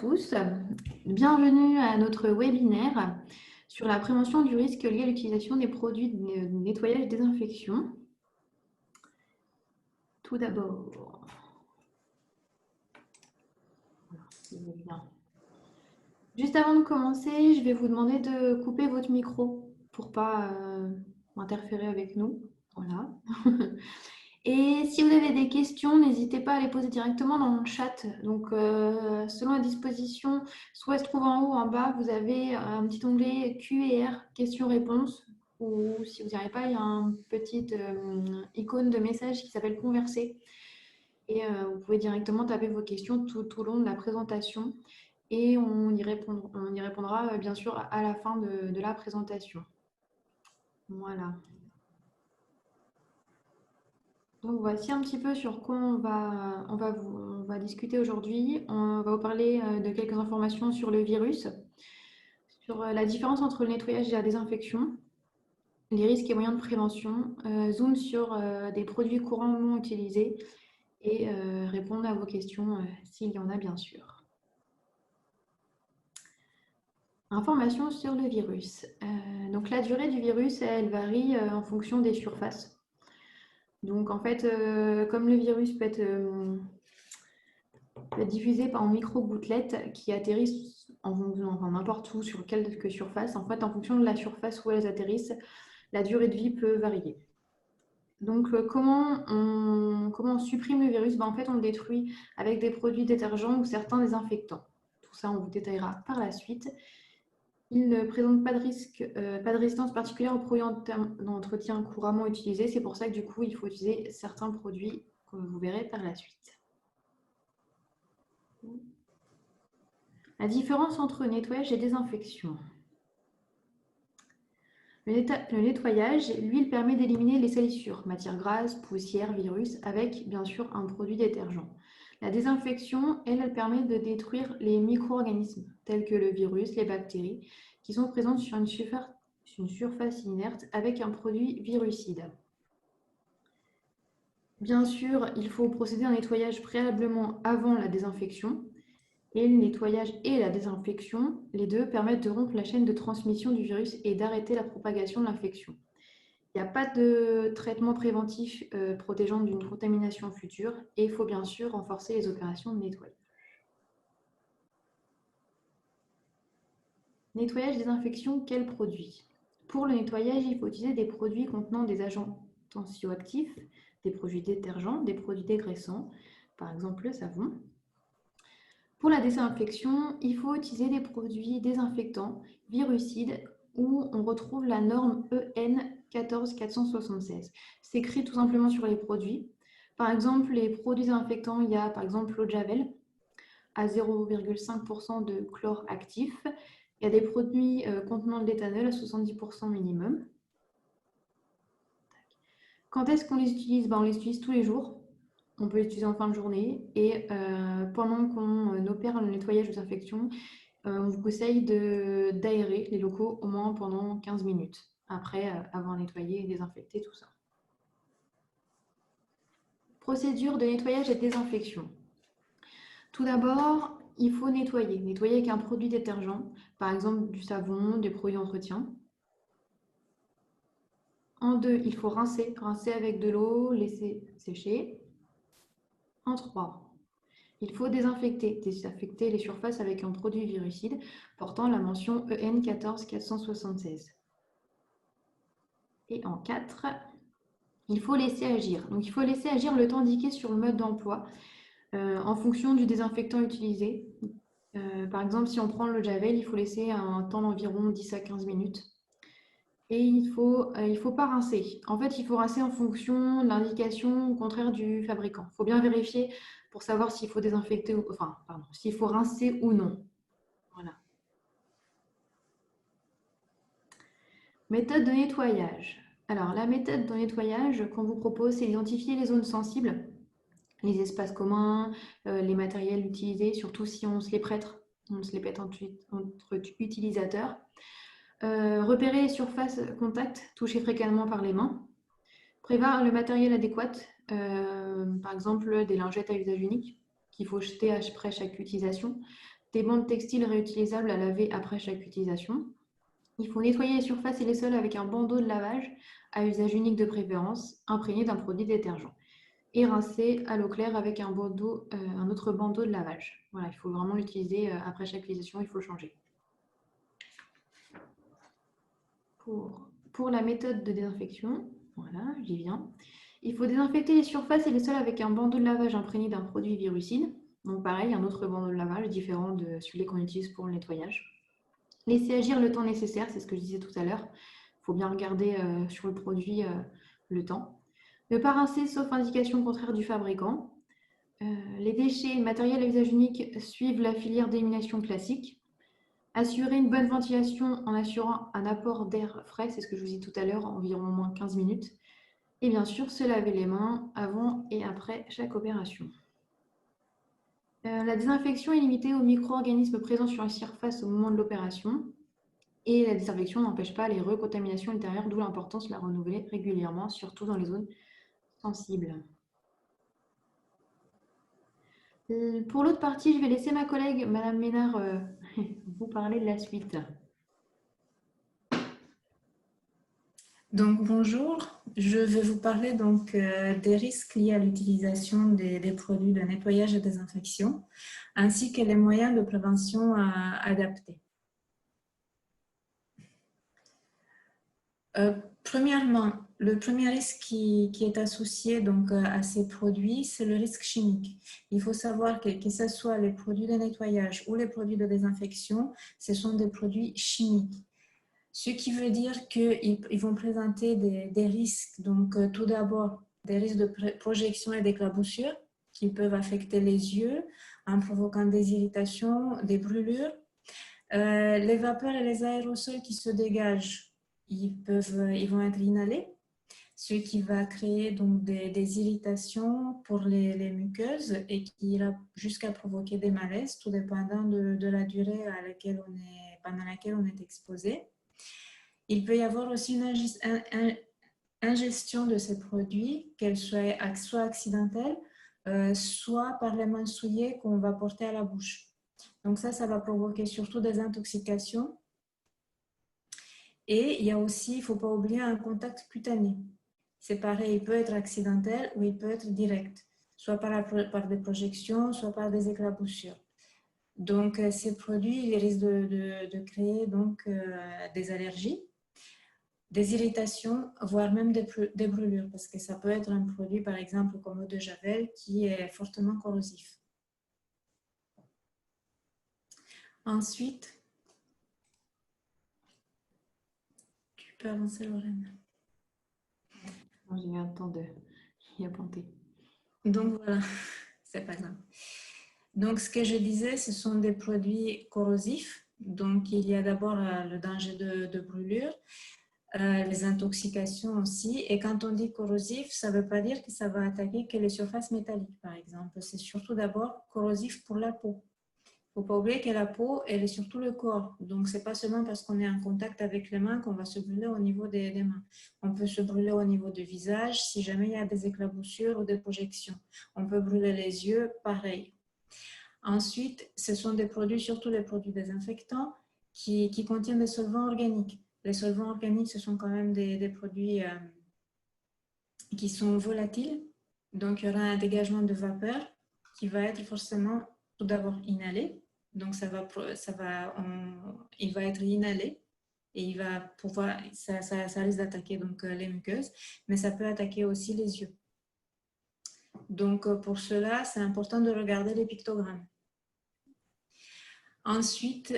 tous, bienvenue à notre webinaire sur la prévention du risque lié à l'utilisation des produits de nettoyage et désinfection. Tout d'abord, juste avant de commencer, je vais vous demander de couper votre micro pour ne pas interférer avec nous. Voilà. Et si vous avez des questions, n'hésitez pas à les poser directement dans le chat. Donc, selon la disposition, soit elle se trouve en haut ou en bas, vous avez un petit onglet Q&R, questions-réponses. Ou si vous n'y arrivez pas, il y a une petite icône de message qui s'appelle Converser. Et vous pouvez directement taper vos questions tout au long de la présentation. Et on y répondra bien sûr à la fin de la présentation. Voilà. Donc voici un petit peu sur quoi on va discuter aujourd'hui. On va vous parler de quelques informations sur le virus, sur la différence entre le nettoyage et la désinfection, les risques et moyens de prévention, zoom sur des produits couramment utilisés et répondre à vos questions s'il y en a bien sûr. Informations sur le virus. Donc la durée du virus, elle varie en fonction des surfaces. Donc en fait, comme le virus peut être diffusé par micro-gouttelettes qui atterrissent n'importe où, sur quelque surface. En fait, en fonction de la surface où elles atterrissent, la durée de vie peut varier. Donc, comment on supprime le virus? En fait, on le détruit avec des produits détergents ou certains désinfectants. Tout ça, on vous détaillera par la suite. Il ne présente pas de risque, pas de résistance particulière aux produits d'entretien couramment utilisés. C'est pour ça que du coup, il faut utiliser certains produits que vous verrez par la suite. La différence entre nettoyage et désinfection. Le nettoyage, lui, il permet d'éliminer les salissures, matières grasses, poussières, virus, avec bien sûr un produit détergent. La désinfection, elle permet de détruire les micro-organismes tels que le virus, les bactéries, qui sont présentes sur une surface inerte avec un produit virucide. Bien sûr, il faut procéder à un nettoyage préalablement avant la désinfection. Et le nettoyage et la désinfection, les deux permettent de rompre la chaîne de transmission du virus et d'arrêter la propagation de l'infection. Il n'y a pas de traitement préventif protégeant d'une contamination future et il faut bien sûr renforcer les opérations de nettoyage. Nettoyage, désinfection, quels produits? Pour le nettoyage, il faut utiliser des produits contenant des agents tensioactifs, des produits détergents, des produits dégraissants, par exemple le savon. Pour la désinfection, il faut utiliser des produits désinfectants virucides où on retrouve la norme EN 14476. C'est écrit tout simplement sur les produits. Par exemple, les produits désinfectants, il y a par exemple l'eau de Javel à 0,5% de chlore actif. Il y a des produits contenant de l'éthanol à 70% minimum. Quand est-ce qu'on les utilise? On les utilise tous les jours. On peut l'utiliser en fin de journée et pendant qu'on opère le nettoyage ou désinfection, on vous conseille d'aérer les locaux au moins pendant 15 minutes après avoir nettoyé et désinfecté tout ça. Procédure de nettoyage et de désinfection. Tout d'abord, il faut nettoyer. Nettoyer avec un produit détergent, par exemple du savon, des produits d'entretien. En 2, il faut rincer. Rincer avec de l'eau, laisser sécher. En 3, il faut désinfecter les surfaces avec un produit virucide portant la mention EN 14476. Et en 4, il faut laisser agir. Donc il faut laisser agir le temps indiqué sur le mode d'emploi en fonction du désinfectant utilisé. Par exemple, si on prend le Javel, il faut laisser un temps d'environ 10 à 15 minutes. Et il ne faut pas rincer. En fait, il faut rincer en fonction de l'indication contraire du fabricant. Il faut bien vérifier pour savoir s'il faut désinfecter ou s'il faut rincer ou non. Voilà. Méthode de nettoyage. Alors, la méthode de nettoyage qu'on vous propose, c'est d'identifier les zones sensibles, les espaces communs, les matériels utilisés, surtout si on se les prête entre utilisateurs. Repérer les surfaces contact touchées fréquemment par les mains. Prévoir le matériel adéquat, par exemple des lingettes à usage unique qu'il faut jeter après chaque utilisation. des bandes textiles réutilisables à laver après chaque utilisation. Il faut nettoyer les surfaces et les sols avec un bandeau de lavage à usage unique de préférence, imprégné d'un produit détergent. Et rincer à l'eau claire avec un autre bandeau de lavage. Voilà, il faut vraiment l'utiliser après chaque utilisation, il faut le changer. Pour la méthode de désinfection, voilà, j'y viens. Il faut désinfecter les surfaces et les sols avec un bandeau de lavage imprégné d'un produit virucide. Donc pareil, un autre bandeau de lavage différent de celui qu'on utilise pour le nettoyage. Laisser agir le temps nécessaire, c'est ce que je disais tout à l'heure. Il faut bien regarder sur le produit le temps. Ne pas rincer sauf indication contraire du fabricant. Les déchets et le matériel à usage unique suivent la filière d'élimination classique. Assurer une bonne ventilation en assurant un apport d'air frais, c'est ce que je vous dis tout à l'heure, environ au moins 15 minutes. Et bien sûr, se laver les mains avant et après chaque opération. La désinfection est limitée aux micro-organismes présents sur la surface au moment de l'opération. Et la désinfection n'empêche pas les recontaminations ultérieures, d'où l'importance de la renouveler régulièrement, surtout dans les zones sensibles. Pour l'autre partie, je vais laisser ma collègue, Madame Ménard, vous parler de la suite. Donc, bonjour, je vais vous parler donc, des risques liés à l'utilisation des produits de nettoyage et désinfection, ainsi que les moyens de prévention adaptés. Premièrement, le premier risque qui est associé donc, à ces produits, c'est le risque chimique. Il faut savoir que ce soit les produits de nettoyage ou les produits de désinfection, ce sont des produits chimiques. Ce qui veut dire qu'ils vont présenter des risques. Donc, tout d'abord, des risques de projection et d'éclaboussure qui peuvent affecter les yeux en provoquant des irritations, des brûlures. Les vapeurs et les aérosols qui se dégagent, ils vont être inhalés, ce qui va créer donc des irritations pour les muqueuses et qui ira jusqu'à provoquer des malaises, tout dépendant de la durée pendant laquelle on est exposé. Il peut y avoir aussi une ingestion de ces produits, qu'elle soit accidentelle, soit par les mains souillées qu'on va porter à la bouche. Donc ça va provoquer surtout des intoxications. Et il y a aussi, il ne faut pas oublier, un contact cutané. C'est pareil, il peut être accidentel ou il peut être direct, soit par des projections, soit par des éclaboussures. Donc ces produits, ils risquent de créer donc, des allergies, des irritations, voire même des brûlures, parce que ça peut être un produit, par exemple, comme l'eau de Javel, qui est fortement corrosif. Ensuite, tu peux avancer, Lorraine. J'ai eu un temps de y apporter. Donc voilà, c'est pas grave. Donc ce que je disais, ce sont des produits corrosifs. Donc il y a d'abord le danger de brûlure, les intoxications aussi. Et quand on dit corrosif, ça ne veut pas dire que ça va attaquer que les surfaces métalliques, par exemple. C'est surtout d'abord corrosif pour la peau. Il ne faut pas oublier que la peau, elle est surtout le corps. Donc, ce n'est pas seulement parce qu'on est en contact avec les mains qu'on va se brûler au niveau des mains. On peut se brûler au niveau du visage si jamais il y a des éclaboussures ou des projections. On peut brûler les yeux, pareil. Ensuite, ce sont des produits, surtout les produits désinfectants, qui contiennent des solvants organiques. Les solvants organiques, ce sont quand même des produits qui sont volatiles. Donc, il y aura un dégagement de vapeur qui va être forcément tout d'abord inhalé. Donc, il va être inhalé et il va pouvoir, ça risque d'attaquer donc, les muqueuses, mais ça peut attaquer aussi les yeux. Donc, pour cela, c'est important de regarder les pictogrammes. Ensuite,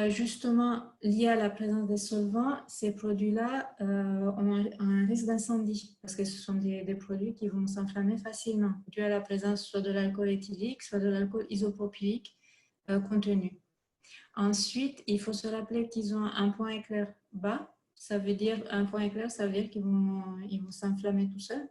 justement, lié à la présence des solvants, ces produits-là ont un risque d'incendie parce que ce sont des produits qui vont s'enflammer facilement dû à la présence soit de l'alcool éthylique, soit de l'alcool isopropylique contenu. Ensuite, il faut se rappeler qu'ils ont un point éclair bas. Ça veut dire, un point éclair, ça veut dire qu'ils vont s'enflammer tout seuls.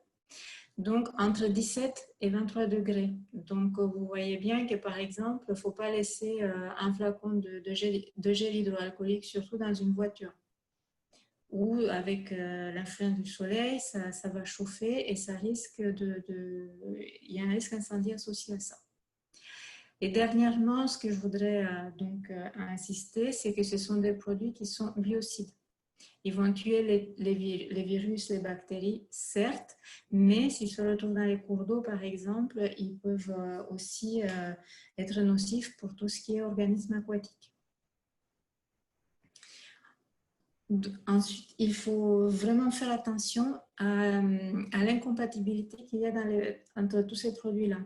Donc, entre 17 et 23 degrés. Donc, vous voyez bien que, par exemple, il ne faut pas laisser un flacon de gel hydroalcoolique, surtout dans une voiture, où avec l'influence du soleil, ça va chauffer et ça risque il y a un risque incendie associé à ça. Et dernièrement, ce que je voudrais insister, c'est que ce sont des produits qui sont biocides. Ils vont tuer les virus, les bactéries, certes, mais s'ils se retrouvent dans les cours d'eau, par exemple, ils peuvent aussi être nocifs pour tout ce qui est organismes aquatiques. Ensuite, il faut vraiment faire attention à l'incompatibilité qu'il y a entre tous ces produits-là.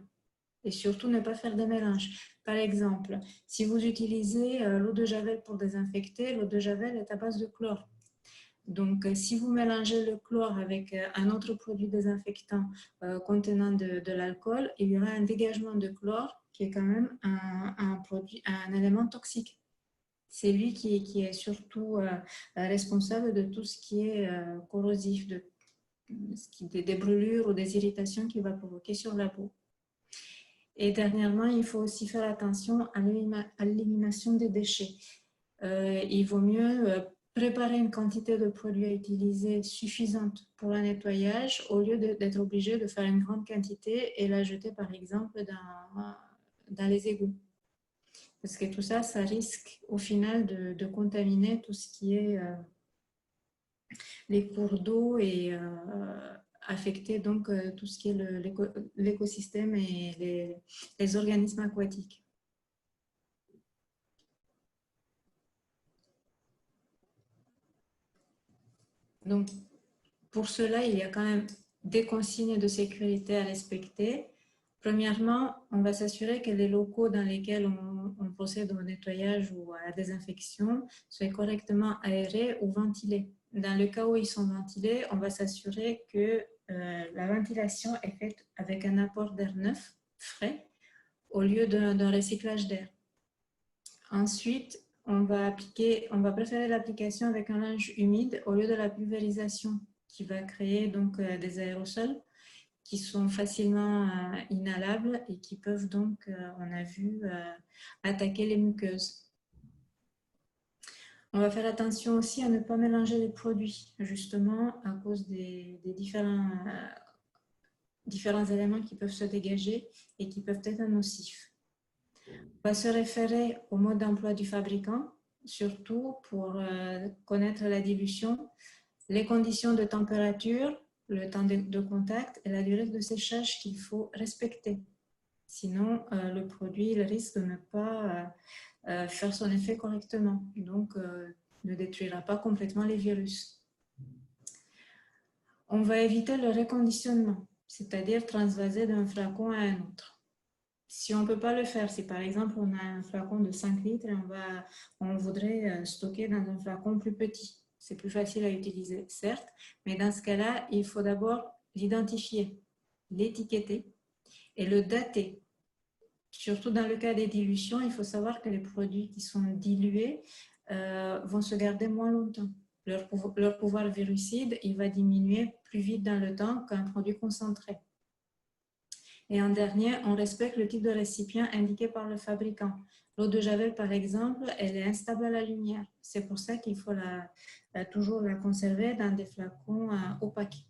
Et surtout, ne pas faire de mélange. Par exemple, si vous utilisez l'eau de Javel pour désinfecter, l'eau de Javel est à base de chlore. Donc, si vous mélangez le chlore avec un autre produit désinfectant contenant de l'alcool, il y aura un dégagement de chlore qui est quand même un élément toxique. C'est lui qui est surtout responsable de tout ce qui est corrosif, des brûlures ou des irritations qu'il va provoquer sur la peau. Et dernièrement, il faut aussi faire attention à l'élimination des déchets. Il vaut mieux préparer une quantité de produits à utiliser suffisante pour le nettoyage au lieu d'être obligé de faire une grande quantité et la jeter par exemple dans les égouts. Parce que tout ça, ça risque au final de contaminer tout ce qui est les cours d'eau et affecter donc tout ce qui est l'écosystème et les organismes aquatiques. Donc, pour cela, il y a quand même des consignes de sécurité à respecter. Premièrement, on va s'assurer que les locaux dans lesquels on procède au nettoyage ou à la désinfection soient correctement aérés ou ventilés. Dans le cas où ils sont ventilés, on va s'assurer que la ventilation est faite avec un apport d'air neuf, frais, au lieu d'un recyclage d'air. Ensuite, on va préférer l'application avec un linge humide au lieu de la pulvérisation qui va créer donc des aérosols qui sont facilement inhalables et qui peuvent donc, on a vu, attaquer les muqueuses. On va faire attention aussi à ne pas mélanger les produits, justement à cause des différents éléments qui peuvent se dégager et qui peuvent être nocifs. On va se référer au mode d'emploi du fabricant, surtout pour connaître la dilution, les conditions de température, le temps de contact et la durée de séchage qu'il faut respecter. Sinon, le produit risque de ne pas faire son effet correctement, donc ne détruira pas complètement les virus. On va éviter le reconditionnement, c'est-à-dire transvaser d'un flacon à un autre. Si on ne peut pas le faire, si par exemple on a un flacon de 5 litres et on voudrait stocker dans un flacon plus petit, c'est plus facile à utiliser, certes, mais dans ce cas-là, il faut d'abord l'identifier, l'étiqueter et le dater. Surtout dans le cas des dilutions, il faut savoir que les produits qui sont dilués vont se garder moins longtemps. Leur pouvoir virucide, il va diminuer plus vite dans le temps qu'un produit concentré. Et en dernier, on respecte le type de récipient indiqué par le fabricant. L'eau de Javel, par exemple, elle est instable à la lumière. C'est pour ça qu'il faut toujours la conserver dans des flacons opaques.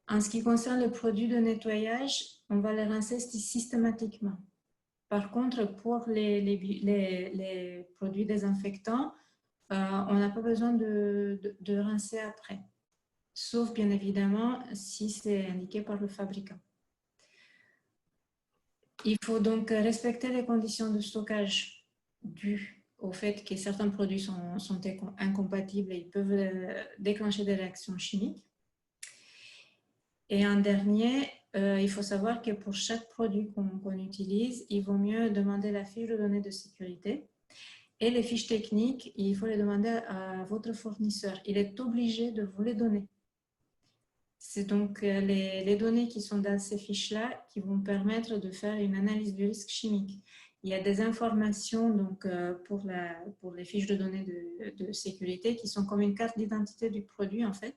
En ce qui concerne les produits de nettoyage, on va les rincer systématiquement. Par contre, pour les produits désinfectants, on n'a pas besoin de rincer après, sauf bien évidemment si c'est indiqué par le fabricant. Il faut donc respecter les conditions de stockage dues au fait que certains produits sont incompatibles et ils peuvent déclencher des réactions chimiques. Et en dernier, il faut savoir que pour chaque produit qu'on utilise, il vaut mieux demander la fiche de données de sécurité. Et les fiches techniques, il faut les demander à votre fournisseur. Il est obligé de vous les donner. C'est donc les données qui sont dans ces fiches-là qui vont permettre de faire une analyse du risque chimique. Il y a des informations donc, pour les fiches de données de sécurité qui sont comme une carte d'identité du produit en fait,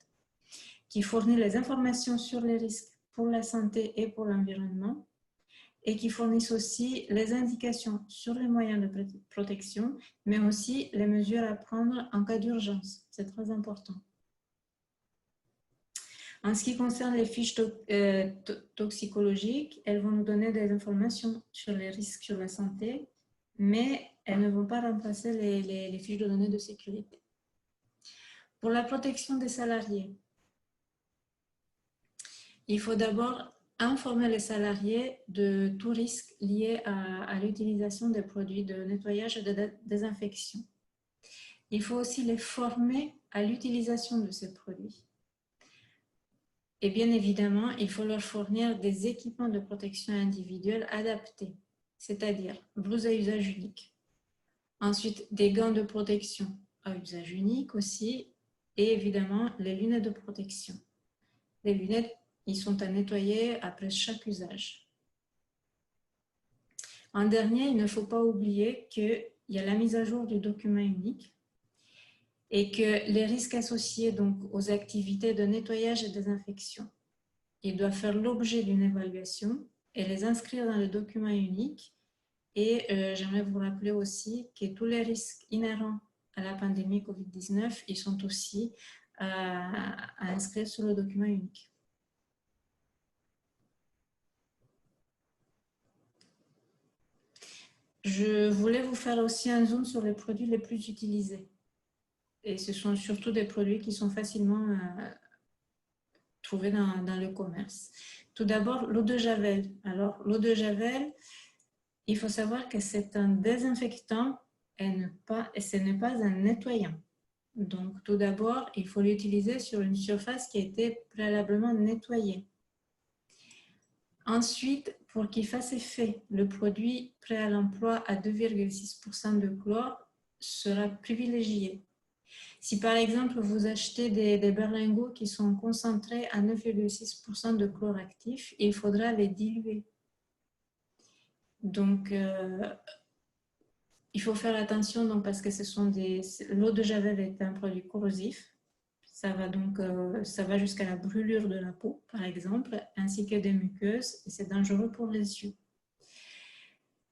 qui fournit les informations sur les risques pour la santé et pour l'environnement et qui fournissent aussi les indications sur les moyens de protection, mais aussi les mesures à prendre en cas d'urgence. C'est très important. En ce qui concerne les fiches toxicologiques, elles vont nous donner des informations sur les risques sur la santé, mais elles ne vont pas remplacer les fiches de données de sécurité. Pour la protection des salariés, il faut d'abord informer les salariés de tout risque lié à l'utilisation des produits de nettoyage et de désinfection. Il faut aussi les former à l'utilisation de ces produits. Et bien évidemment, il faut leur fournir des équipements de protection individuelle adaptés, c'est-à-dire blouse à usage unique. Ensuite, des gants de protection à usage unique aussi, et évidemment, les lunettes de protection. Les lunettes, ils sont à nettoyer après chaque usage. En dernier, il ne faut pas oublier qu'il y a la mise à jour du document unique et que les risques associés donc, aux activités de nettoyage et désinfection, ils doivent faire l'objet d'une évaluation et les inscrire dans le document unique. Et j'aimerais vous rappeler aussi que tous les risques inhérents à la pandémie Covid-19, ils sont aussi à inscrire sur le document unique. Je voulais vous faire aussi un zoom sur les produits les plus utilisés. Et ce sont surtout des produits qui sont facilement trouvés dans le commerce. Tout d'abord, l'eau de Javel. Alors, l'eau de Javel, il faut savoir que c'est un désinfectant et ce n'est pas un nettoyant. Donc, tout d'abord, il faut l'utiliser sur une surface qui a été préalablement nettoyée. Ensuite, pour qu'il fasse effet, le produit prêt à l'emploi à 2,6% de chlore sera privilégié. Si par exemple, vous achetez des berlingots qui sont concentrés à 9,6% de chlore actif, il faudra les diluer. Donc, il faut faire attention donc, parce que l'eau de Javel est un produit corrosif. Ça va jusqu'à la brûlure de la peau, par exemple, ainsi que des muqueuses, et c'est dangereux pour les yeux.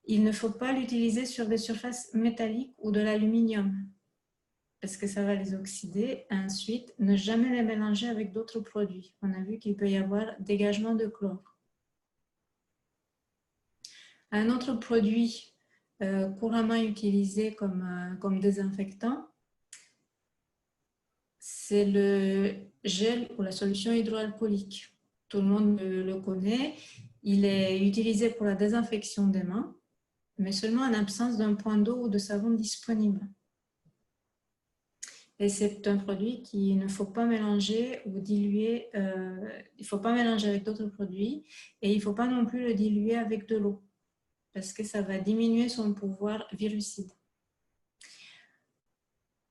Il ne faut pas l'utiliser sur des surfaces métalliques ou de l'aluminium, parce que ça va les oxyder. Et ensuite, ne jamais les mélanger avec d'autres produits. On a vu qu'il peut y avoir dégagement de chlore. Un autre produit couramment utilisé comme désinfectant, c'est le gel ou la solution hydroalcoolique. Tout le monde le connaît. Il est utilisé pour la désinfection des mains, mais seulement en absence d'un point d'eau ou de savon disponible. Et c'est un produit qu'il ne faut pas mélanger ou diluer. Il ne faut pas mélanger avec d'autres produits et il ne faut pas non plus le diluer avec de l'eau parce que ça va diminuer son pouvoir virucide.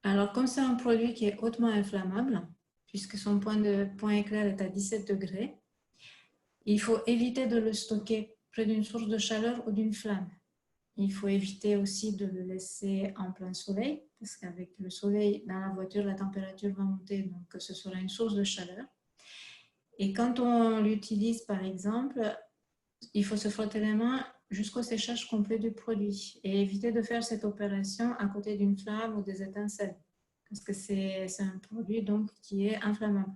Alors, comme c'est un produit qui est hautement inflammable, puisque son point éclair est à 17 degrés, il faut éviter de le stocker près d'une source de chaleur ou d'une flamme. Il faut éviter aussi de le laisser en plein soleil, parce qu'avec le soleil dans la voiture, la température va monter, donc ce sera une source de chaleur. Et quand on l'utilise, par exemple, il faut se frotter les mains jusqu'au séchage complet du produit et éviter de faire cette opération à côté d'une flamme ou des étincelles, parce que c'est un produit donc, qui est inflammable.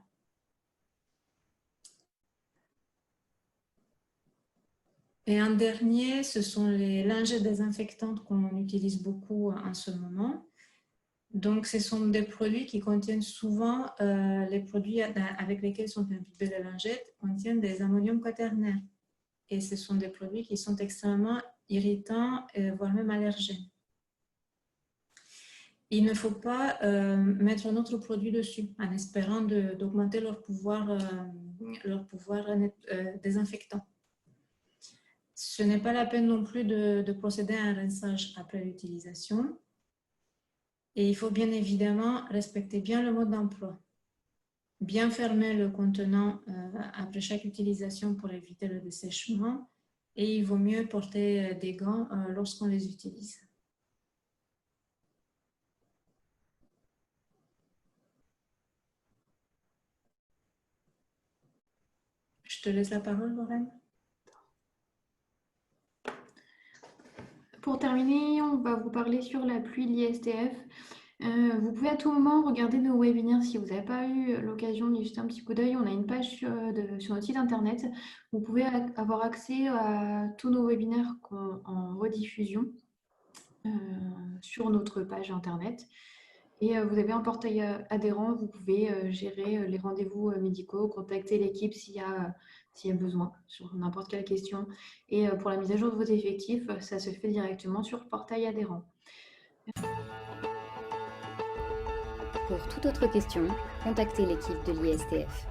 Et en dernier, ce sont les lingettes désinfectantes qu'on utilise beaucoup en ce moment. Donc, ce sont des produits qui contiennent souvent, les produits avec lesquels sont imbibées les lingettes, contiennent des ammonium quaternaires. Et ce sont des produits qui sont extrêmement irritants, voire même allergènes. Il ne faut pas mettre un autre produit dessus en espérant d'augmenter leur pouvoir désinfectant. Ce n'est pas la peine non plus de procéder à un rinçage après l'utilisation. Et il faut bien évidemment respecter bien le mode d'emploi. Bien fermer le contenant après chaque utilisation pour éviter le dessèchement. Et il vaut mieux porter des gants lorsqu'on les utilise. Je te laisse la parole, Lorraine. Pour terminer, on va vous parler sur la pluie de l'ISTF. Vous pouvez à tout moment regarder nos webinaires si vous n'avez pas eu l'occasion d'y jeter un petit coup d'œil. On a une page sur notre site internet. Vous pouvez avoir accès à tous nos webinaires en rediffusion sur notre page internet. Et vous avez un portail adhérent, vous pouvez gérer les rendez-vous médicaux, contacter l'équipe s'il y a besoin sur n'importe quelle question. Et pour la mise à jour de vos effectifs, ça se fait directement sur le portail adhérent. Pour toute autre question, contactez l'équipe de l'ISTF.